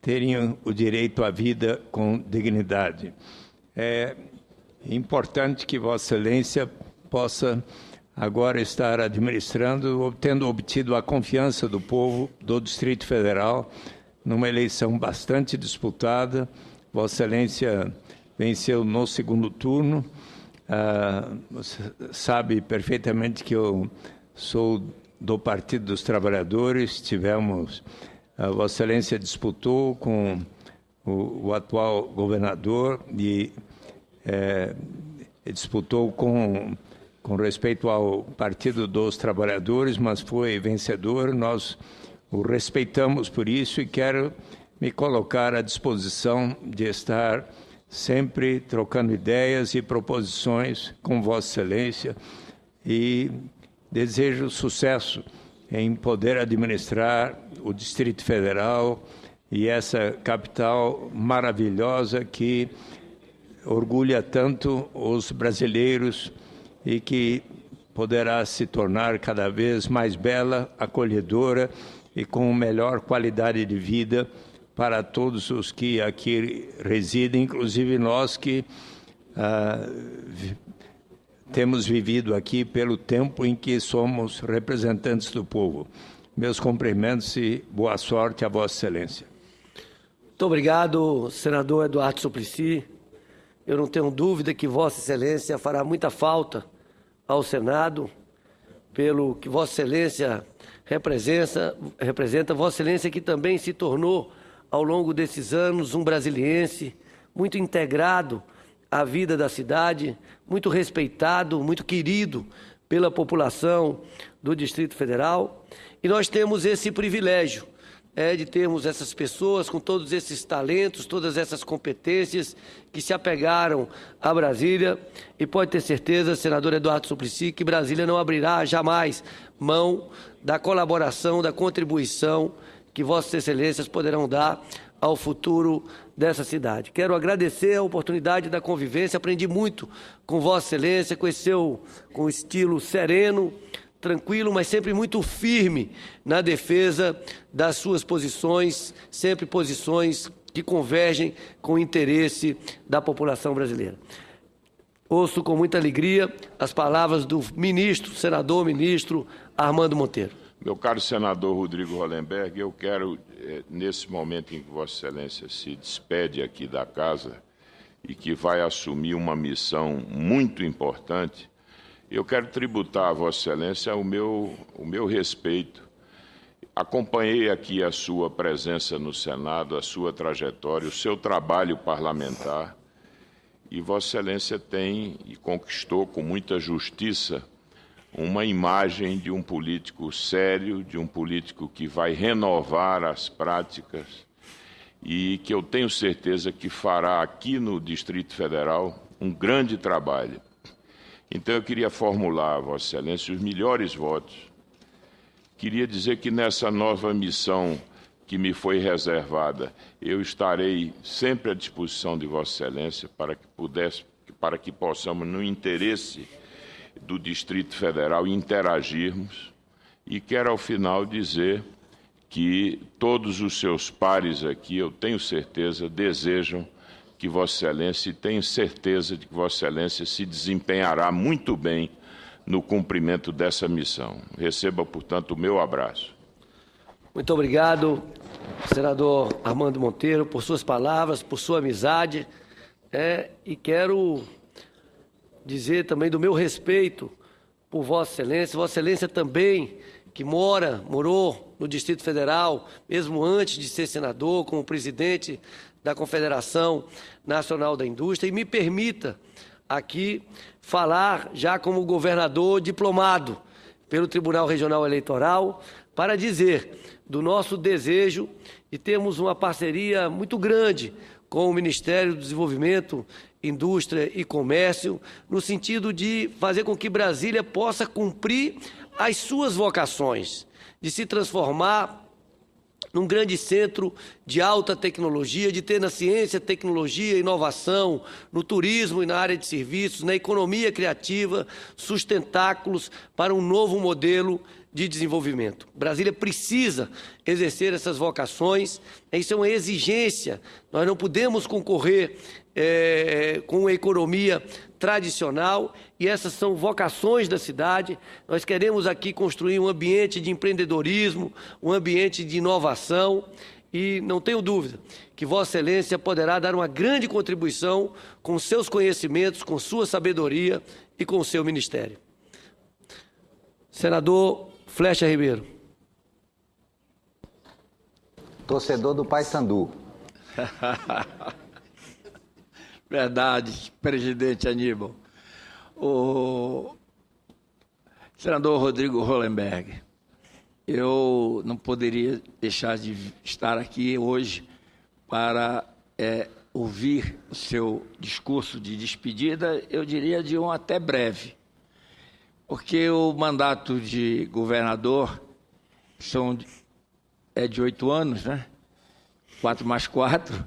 terem o direito à vida com dignidade. É importante que Vossa Excelência possa agora estar administrando, tendo obtido a confiança do povo do Distrito Federal, numa eleição bastante disputada. Vossa Excelência venceu no segundo turno. Você sabe perfeitamente que eu sou do Partido dos Trabalhadores. Vossa Excelência disputou com o atual governador e disputou com respeito ao Partido dos Trabalhadores, mas foi vencedor. Nós o respeitamos por isso e quero me colocar à disposição de estar sempre trocando ideias e proposições com Vossa Excelência e desejo sucesso em poder administrar o Distrito Federal e essa capital maravilhosa que orgulha tanto os brasileiros e que poderá se tornar cada vez mais bela, acolhedora e com melhor qualidade de vida para todos os que aqui residem, inclusive nós que temos vivido aqui pelo tempo em que somos representantes do povo. Meus cumprimentos e boa sorte a Vossa Excelência. Muito obrigado, senador Eduardo Suplicy. Eu não tenho dúvida que Vossa Excelência fará muita falta ao Senado, pelo que Vossa Excelência representa. Vossa Excelência que também se tornou, ao longo desses anos, um brasiliense muito integrado à vida da cidade, muito respeitado, muito querido pela população do Distrito Federal. E nós temos esse privilégio de termos essas pessoas com todos esses talentos, todas essas competências que se apegaram a Brasília. E pode ter certeza, senador Eduardo Suplicy, que Brasília não abrirá jamais mão da colaboração, da contribuição que Vossas Excelências poderão dar ao futuro dessa cidade. Quero agradecer a oportunidade da convivência, aprendi muito com Vossa Excelência, com o estilo sereno, tranquilo, mas sempre muito firme na defesa das suas posições, sempre posições que convergem com o interesse da população brasileira. Ouço com muita alegria as palavras do senador ministro Armando Monteiro. Meu caro senador Rodrigo Hollenberg, eu quero, nesse momento em que Vossa Excelência se despede aqui da casa e que vai assumir uma missão muito importante, eu quero tributar a Vossa Excelência o meu respeito. Acompanhei aqui a sua presença no Senado, a sua trajetória, o seu trabalho parlamentar, e Vossa Excelência tem e conquistou com muita justiça uma imagem de um político sério, de um político que vai renovar as práticas e que eu tenho certeza que fará aqui no Distrito Federal um grande trabalho. Então eu queria formular a Vossa Excelência os melhores votos. Queria dizer que nessa nova missão que me foi reservada, eu estarei sempre à disposição de Vossa Excelência para que possamos, no interesse do Distrito Federal, interagirmos. E quero, ao final, dizer que todos os seus pares aqui, eu tenho certeza, desejam que Vossa Excelência, e tenho certeza de que Vossa Excelência se desempenhará muito bem no cumprimento dessa missão. Receba, portanto, o meu abraço. Muito obrigado, senador Armando Monteiro, por suas palavras, por sua amizade, e quero dizer também do meu respeito por Vossa Excelência. Vossa Excelência também, que morou no Distrito Federal, mesmo antes de ser senador, como presidente da Confederação Nacional da Indústria, e me permita aqui falar já como governador diplomado pelo Tribunal Regional Eleitoral, para dizer do nosso desejo de termos uma parceria muito grande com o Ministério do Desenvolvimento, Indústria e Comércio, no sentido de fazer com que Brasília possa cumprir as suas vocações, de se transformar num grande centro de alta tecnologia, de ter na ciência, tecnologia, inovação, no turismo e na área de serviços, na economia criativa, sustentáculos para um novo modelo de desenvolvimento. Brasília precisa exercer essas vocações, isso é uma exigência, nós não podemos concorrer com a economia tradicional, e essas são vocações da cidade. Nós queremos aqui construir um ambiente de empreendedorismo, um ambiente de inovação, e não tenho dúvida que Vossa Excelência poderá dar uma grande contribuição com seus conhecimentos, com sua sabedoria e com o seu ministério. Senador Flecha Ribeiro. Torcedor do Paysandu. Verdade, presidente Aníbal. O senador Rodrigo Hollenberg, eu não poderia deixar de estar aqui hoje para ouvir o seu discurso de despedida, eu diria de um até breve, porque o mandato de governador é de 8 anos, né? 4 mais 4,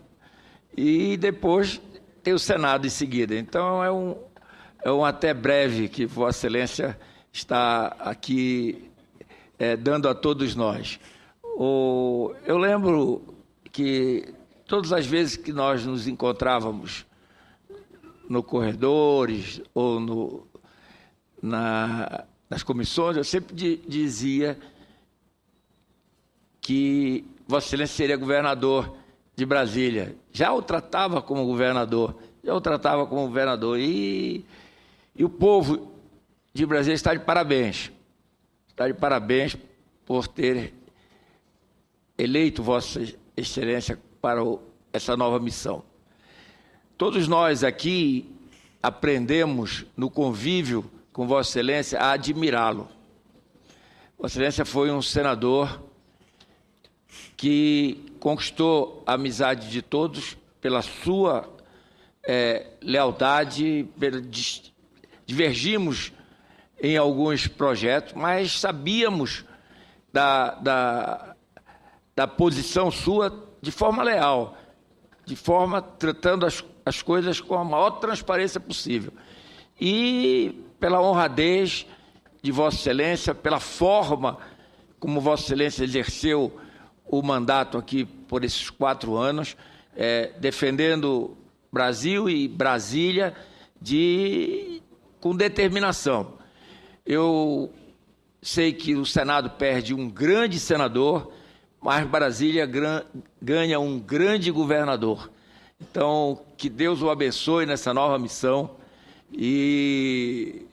e depois tem o Senado em seguida. Então, é um até breve que Vossa Excelência está aqui dando a todos nós. Eu lembro que todas as vezes que nós nos encontrávamos no corredores ou nas comissões, eu sempre dizia que Vossa Excelência seria governador de Brasília. Já o tratava como governador. E o povo de Brasília está de parabéns. Está de parabéns por ter eleito Vossa Excelência para essa nova missão. Todos nós aqui aprendemos no convívio com Vossa Excelência a admirá-lo. Vossa Excelência foi um senador que conquistou a amizade de todos pela sua lealdade, divergimos em alguns projetos, mas sabíamos da posição sua de forma leal, de forma tratando as coisas com a maior transparência possível. E pela honradez de Vossa Excelência, pela forma como Vossa Excelência exerceu o mandato aqui por esses 4 anos, defendendo Brasil e Brasília com determinação. Eu sei que o Senado perde um grande senador, mas Brasília ganha um grande governador. Então, que Deus o abençoe nessa nova missão e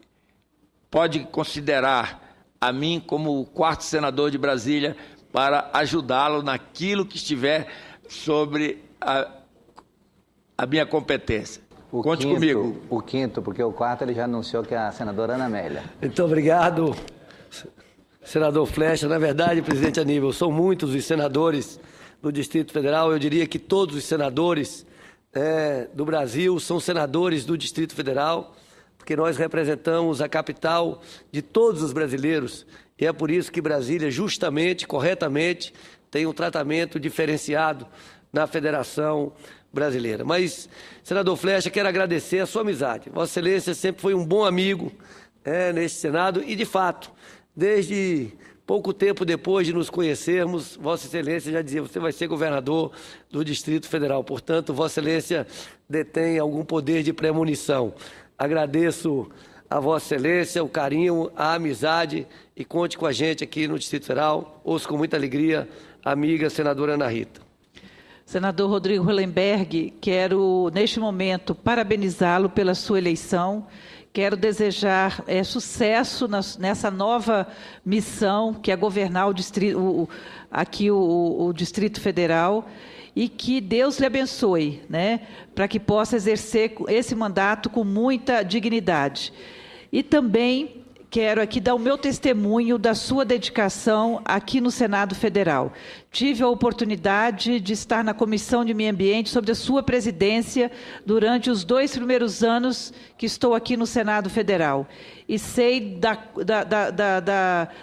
pode considerar a mim como o 4º senador de Brasília para ajudá-lo naquilo que estiver sobre a minha competência. Conte comigo. O 5º, porque o 4º ele já anunciou que é a senadora Ana Amélia. Muito obrigado, senador Flecha. Na verdade, presidente Aníbal, são muitos os senadores do Distrito Federal. Eu diria que todos os senadores do Brasil são senadores do Distrito Federal, porque nós representamos a capital de todos os brasileiros. E é por isso que Brasília, justamente, corretamente, tem um tratamento diferenciado na Federação Brasileira. Mas, senador Flecha, quero agradecer a sua amizade. Vossa Excelência sempre foi um bom amigo neste Senado e, de fato, desde pouco tempo depois de nos conhecermos, Vossa Excelência já dizia, você vai ser governador do Distrito Federal. Portanto, Vossa Excelência detém algum poder de premonição. Agradeço a Vossa Excelência, o carinho, a amizade e conte com a gente aqui no Distrito Federal. Ouço com muita alegria a amiga senadora Ana Rita. Senador Rodrigo Hollenberg, quero, neste momento, parabenizá-lo pela sua eleição. Quero desejar sucesso nessa nova missão, que é governar o Distrito Federal, e que Deus lhe abençoe, para que possa exercer esse mandato com muita dignidade. E também quero aqui dar o meu testemunho da sua dedicação aqui no Senado Federal. Tive a oportunidade de estar na Comissão de Meio Ambiente sob a sua presidência durante os 2 primeiros anos que estou aqui no Senado Federal. E sei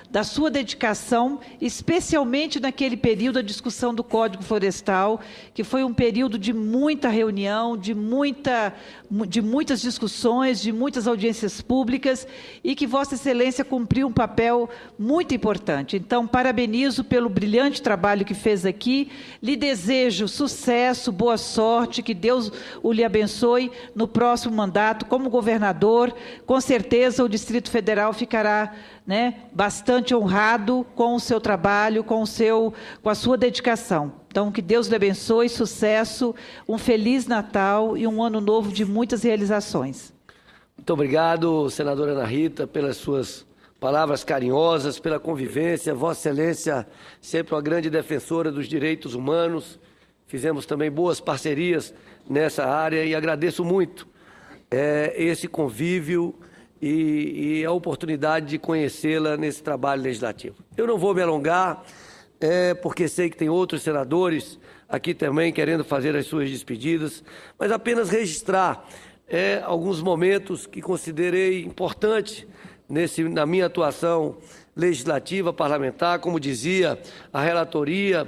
da sua dedicação, especialmente naquele período da discussão do Código Florestal, que foi um período de muita reunião, de muitas discussões, de muitas audiências públicas, e que Vossa Excelência cumpriu um papel muito importante. Então, parabenizo pelo brilhante trabalho que fez aqui, lhe desejo sucesso, boa sorte, que Deus o lhe abençoe no próximo mandato como governador. Com certeza o Distrito Federal ficará bastante honrado com o seu trabalho, com a sua dedicação. Então, que Deus lhe abençoe, sucesso, um Feliz Natal e um ano novo de muitas realizações. Muito obrigado, senadora Ana Rita, pelas suas palavras carinhosas, pela convivência. Vossa Excelência, sempre uma grande defensora dos direitos humanos. Fizemos também boas parcerias nessa área e agradeço muito esse convívio e a oportunidade de conhecê-la nesse trabalho legislativo. Eu não vou me alongar, porque sei que tem outros senadores aqui também querendo fazer as suas despedidas, mas apenas registrar alguns momentos que considerei importantes na minha atuação legislativa, parlamentar, como dizia, a relatoria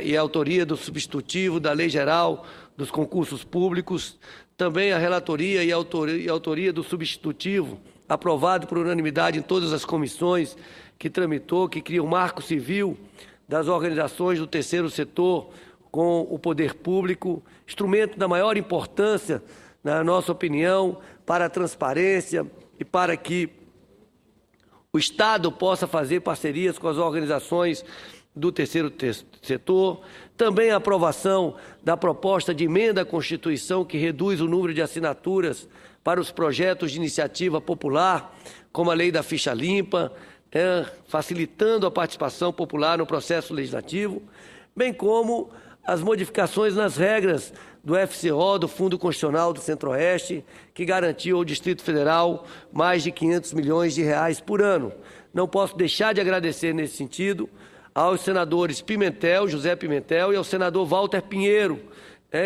e a autoria do substitutivo da Lei Geral dos Concursos Públicos, também a relatoria e a autoria do substitutivo, aprovado por unanimidade em todas as comissões que tramitou, que cria o marco civil das organizações do terceiro setor com o poder público, instrumento da maior importância, na nossa opinião, para a transparência e para que o Estado possa fazer parcerias com as organizações do terceiro setor. Também a aprovação da proposta de emenda à Constituição que reduz o número de assinaturas para os projetos de iniciativa popular, como a lei da ficha limpa, facilitando a participação popular no processo legislativo, bem como as modificações nas regras do FCO, do Fundo Constitucional do Centro-Oeste, que garantiu ao Distrito Federal mais de R$500 milhões por ano. Não posso deixar de agradecer nesse sentido aos senadores Pimentel, José Pimentel, e ao senador Walter Pinheiro,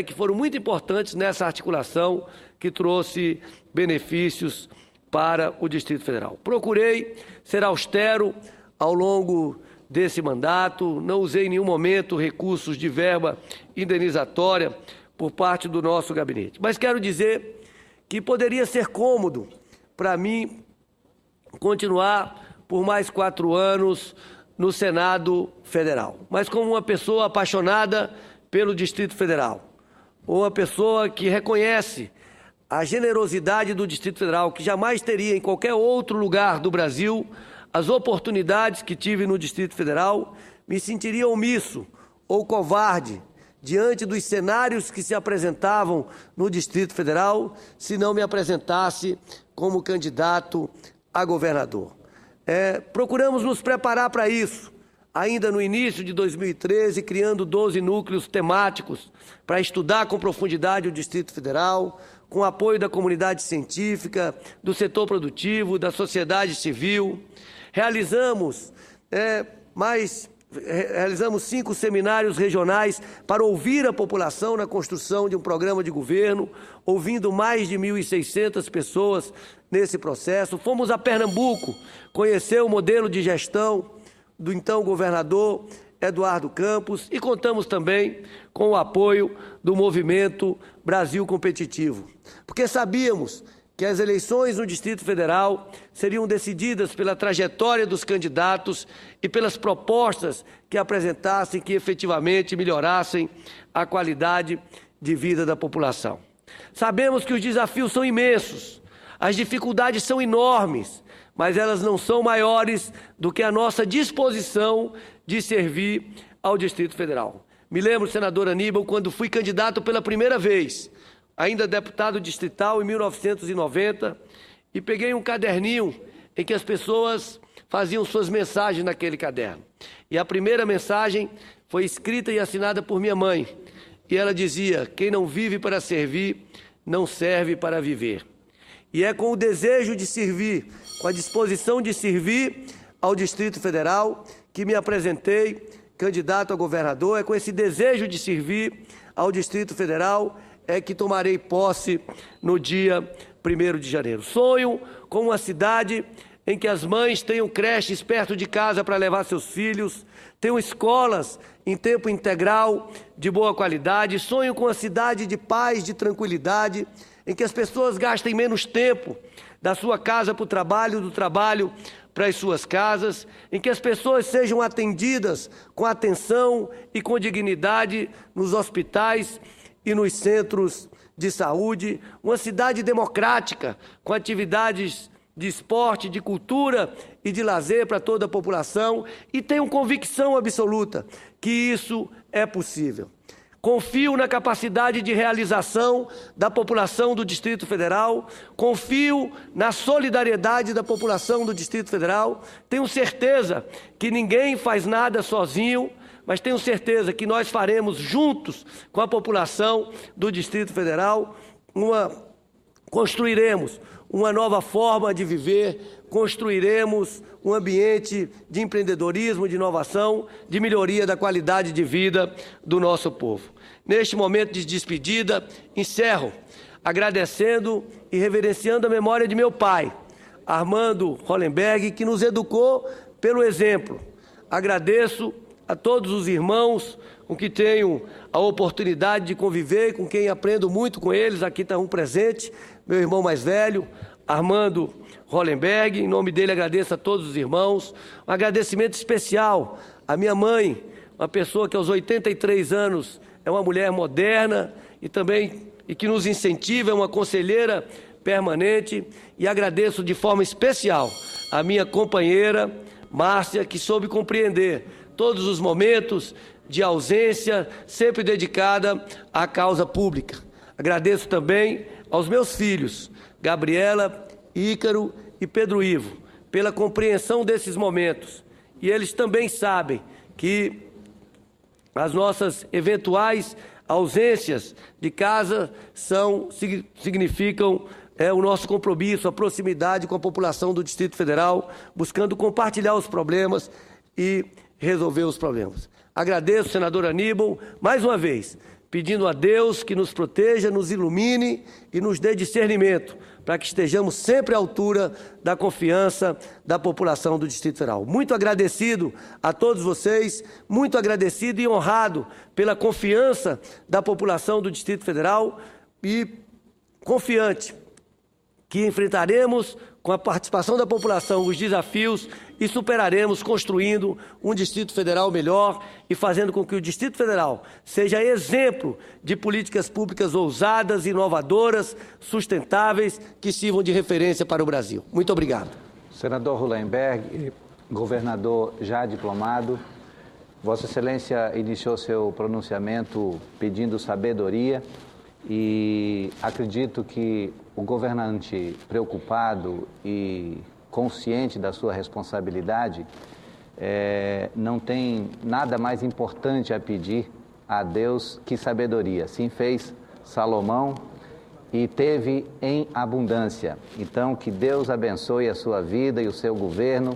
que foram muito importantes nessa articulação que trouxe benefícios para o Distrito Federal. Procurei ser austero ao longo desse mandato, não usei em nenhum momento recursos de verba indenizatória por parte do nosso gabinete. Mas quero dizer que poderia ser cômodo para mim continuar por mais 4 anos no Senado Federal. Mas como uma pessoa apaixonada pelo Distrito Federal, ou uma pessoa que reconhece a generosidade do Distrito Federal, que jamais teria em qualquer outro lugar do Brasil as oportunidades que tive no Distrito Federal, me sentiria omisso ou covarde diante dos cenários que se apresentavam no Distrito Federal se não me apresentasse como candidato a governador. Procuramos nos preparar para isso, ainda no início de 2013, criando 12 núcleos temáticos para estudar com profundidade o Distrito Federal, com apoio da comunidade científica, do setor produtivo, da sociedade civil. Realizamos 5 seminários regionais para ouvir a população na construção de um programa de governo, ouvindo mais de 1.600 pessoas nesse processo. Fomos a Pernambuco conhecer o modelo de gestão do então governador Eduardo Campos e contamos também com o apoio do movimento Brasil Competitivo, porque sabíamos que as eleições no Distrito Federal seriam decididas pela trajetória dos candidatos e pelas propostas que apresentassem que efetivamente melhorassem a qualidade de vida da população. Sabemos que os desafios são imensos, as dificuldades são enormes, mas elas não são maiores do que a nossa disposição de servir ao Distrito Federal. Me lembro, senador Aníbal, quando fui candidato pela primeira vez, ainda deputado distrital em 1990, e peguei um caderninho em que as pessoas faziam suas mensagens naquele caderno. E a primeira mensagem foi escrita e assinada por minha mãe, e ela dizia: quem não vive para servir, não serve para viver. E é com o desejo de servir, com a disposição de servir ao Distrito Federal, que me apresentei candidato a governador. É com esse desejo de servir ao Distrito Federal que tomarei posse no dia 1º de janeiro. Sonho com uma cidade em que as mães tenham creches perto de casa para levar seus filhos, tenham escolas em tempo integral de boa qualidade. Sonho com uma cidade de paz, de tranquilidade, em que as pessoas gastem menos tempo da sua casa para o trabalho, do trabalho para as suas casas, em que as pessoas sejam atendidas com atenção e com dignidade nos hospitais e nos centros de saúde, uma cidade democrática, com atividades de esporte, de cultura e de lazer para toda a população, e tenho convicção absoluta que isso é possível. Confio na capacidade de realização da população do Distrito Federal, confio na solidariedade da população do Distrito Federal, tenho certeza que ninguém faz nada sozinho, mas tenho certeza que nós faremos juntos com a população do Distrito Federal, construiremos uma nova forma de viver, construiremos um ambiente de empreendedorismo, de inovação, de melhoria da qualidade de vida do nosso povo. Neste momento de despedida, encerro agradecendo e reverenciando a memória de meu pai, Armando Hollenberg, que nos educou pelo exemplo. Agradeço a todos os irmãos com que tenho a oportunidade de conviver, com quem aprendo muito com eles. Aqui está um presente, meu irmão mais velho, Armando Hollenberg. Em nome dele agradeço a todos os irmãos. Um agradecimento especial à minha mãe, uma pessoa que aos 83 anos é uma mulher moderna e que nos incentiva, é uma conselheira permanente. E agradeço de forma especial a minha companheira, Márcia, que soube compreender todos os momentos de ausência, sempre dedicada à causa pública. Agradeço também aos meus filhos, Gabriela, Ícaro e Pedro Ivo, pela compreensão desses momentos. E eles também sabem que as nossas eventuais ausências de casa significam o nosso compromisso, a proximidade com a população do Distrito Federal, buscando compartilhar os problemas e resolver os problemas. Agradeço, senador Aníbal, mais uma vez, pedindo a Deus que nos proteja, nos ilumine e nos dê discernimento, para que estejamos sempre à altura da confiança da população do Distrito Federal. Muito agradecido a todos vocês, muito agradecido e honrado pela confiança da população do Distrito Federal e confiante que enfrentaremos com a participação da população os desafios e superaremos construindo um Distrito Federal melhor e fazendo com que o Distrito Federal seja exemplo de políticas públicas ousadas, inovadoras, sustentáveis, que sirvam de referência para o Brasil. Muito obrigado. Senador Hollenberg, governador já diplomado, Vossa Excelência iniciou seu pronunciamento pedindo sabedoria e acredito que o governante preocupado e consciente da sua responsabilidade não tem nada mais importante a pedir a Deus que sabedoria. Assim fez Salomão e teve em abundância. Então, que Deus abençoe a sua vida e o seu governo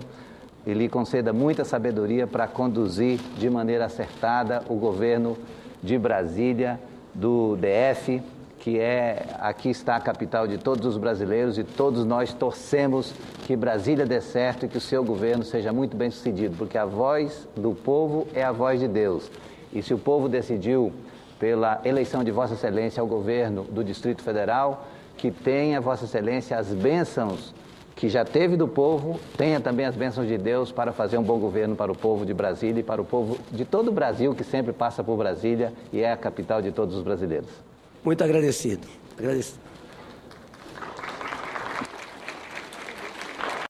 e lhe conceda muita sabedoria para conduzir de maneira acertada o governo de Brasília, do DF, que aqui está a capital de todos os brasileiros e todos nós torcemos que Brasília dê certo e que o seu governo seja muito bem sucedido, porque a voz do povo é a voz de Deus. E se o povo decidiu pela eleição de Vossa Excelência ao governo do Distrito Federal, que tenha Vossa Excelência as bênçãos que já teve do povo, tenha também as bênçãos de Deus para fazer um bom governo para o povo de Brasília e para o povo de todo o Brasil, que sempre passa por Brasília e é a capital de todos os brasileiros. Muito agradecido.